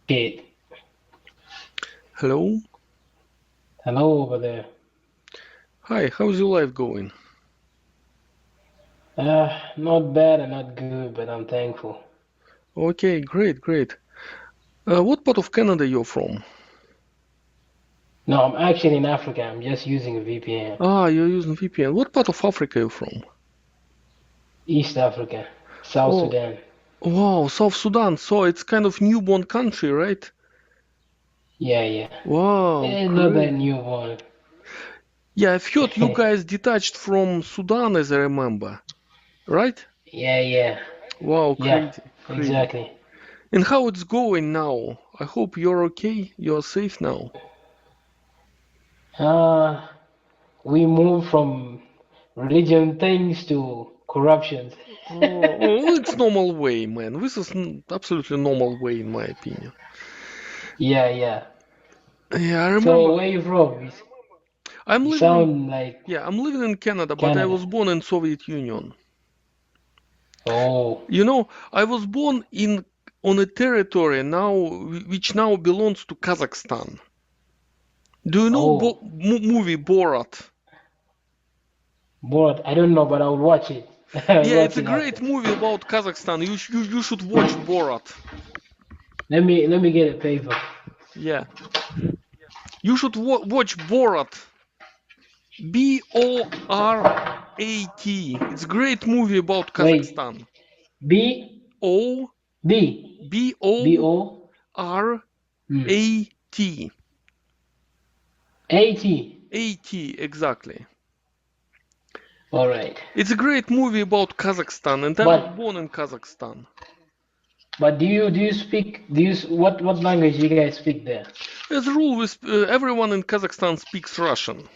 Kate. Hello. Hello over there. Hi, how's your life going? Not bad and not good, but I'm thankful. Okay, great, great. What part of Canada you're from? No, I'm actually in Africa. I'm just using a VPN. Ah, you're using VPN. What part of Africa you're from? East Africa, South Oh, Sudan. wow, South Sudan. So it's kind of newborn country, right? Yeah. Wow, It's not that great. newborn. Yeah, I've heard you guys detached from Sudan, as I remember, right? Yeah. Wow, Yeah, crazy, crazy. exactly. And how it's going now? I hope you're okay. You're safe now. We moved from religion things to corruption. Oh, it's normal way, man. This is absolutely normal way, in my opinion. Yeah. Yeah, I So remember. where you from? I'm You living in, sound like I'm living in Canada, but I Canada. was born in Soviet Union. Oh, You know, I was born on a territory now which now belongs to Kazakhstan. Do you know oh, movie Borat? but I don't know, but I'll watch it. I'll Yeah, it's watch a it after. great movie about Kazakhstan. You should watch Borat. Let me get a paper. Yeah, you should watch Borat. Borat. It's a great movie about Wait, Kazakhstan. B O B B B O O R hmm. A T. A-T. AT, exactly. All right. It's a great movie about Kazakhstan, and I was born in Kazakhstan. But do you speak what language you guys speak there? As a rule, everyone in Kazakhstan speaks Russian.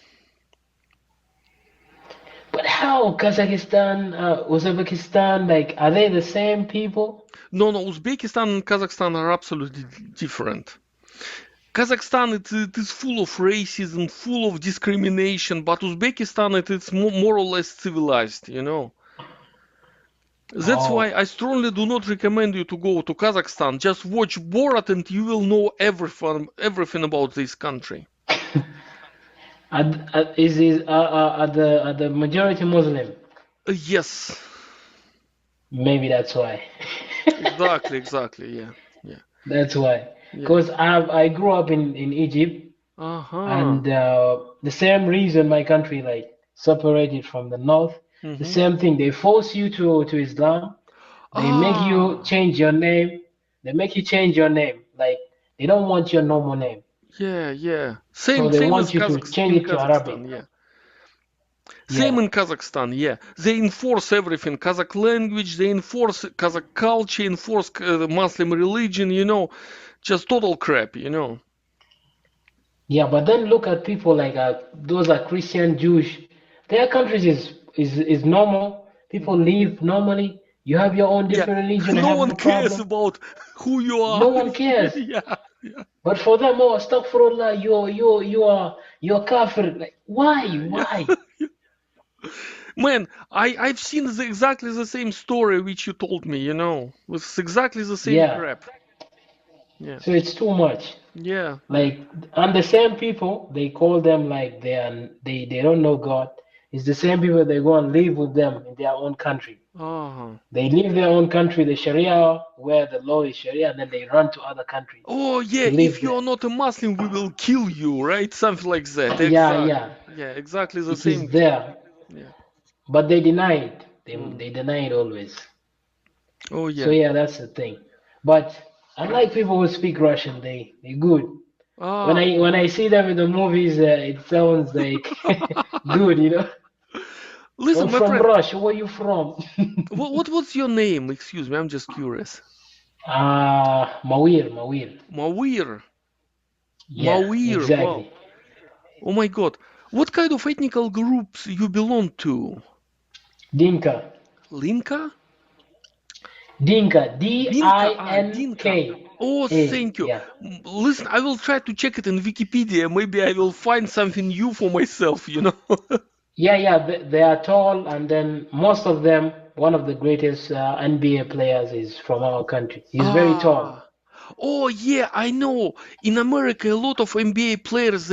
But how Kazakhstan, Uzbekistan, like, are they the same people? No, Uzbekistan and Kazakhstan are absolutely different. Kazakhstan it is full of racism, full of discrimination, but Uzbekistan it's more or less civilized, you know. That's why I strongly do not recommend you to go to Kazakhstan. Just watch Borat and you will know everything about this country. Are the majority Muslim? Yes. Maybe that's why. Exactly. Yeah. That's why. Because I grew up in Egypt, and the same reason my country like separated from the north. The same thing. They force you to Islam. They make you change your name. They make you change your name. Like they don't want your normal name. Yeah. So they want you to change it to Arabic. Yeah. Same in Kazakhstan, yeah. They enforce everything. Kazakh language, they enforce Kazakh culture, enforce Muslim religion, you know. Just total crap, you know. Yeah, but then look at people like those are Christian, Jewish. Their countries is normal. People live normally. You have your own different religion. No one cares problem. about who you are. No one cares. Yeah. But for them, oh, astaghfirullah, you're kafir. Like, why? Man, I've seen exactly the same story which you told me, you know, with exactly the same crap. Yeah. So it's too much. Yeah. Like, and the same people, they call them like they don't know God. It's the same people they go and live with them in their own country. They leave their own country, the Sharia, where the law is Sharia, and then they run to other countries. Oh yeah, if you're not a Muslim, we will kill you, right? Something like that. Yeah. Yeah, exactly the it same. Is there. Yeah. But they deny it. They deny it always. Oh yeah. So yeah, that's the thing. But I like people who speak Russian. They're good. When I see them in the movies, it sounds like good, you know. Listen, I'm from Russia. Where you from? What's your name? Excuse me, I'm just curious. Mawir. Yeah, Mawir. exactly. Wow. Oh my God. What kind of ethnical groups you belong to? Dinka. Dinka. D-I-N-K. Oh, thank you. Yeah. Listen, I will try to check it in Wikipedia. Maybe I will find something new for myself, you know. Yeah. They are tall, and then most of them, one of the greatest NBA players is from our country. He's very tall. Oh yeah, I know. In America, a lot of NBA players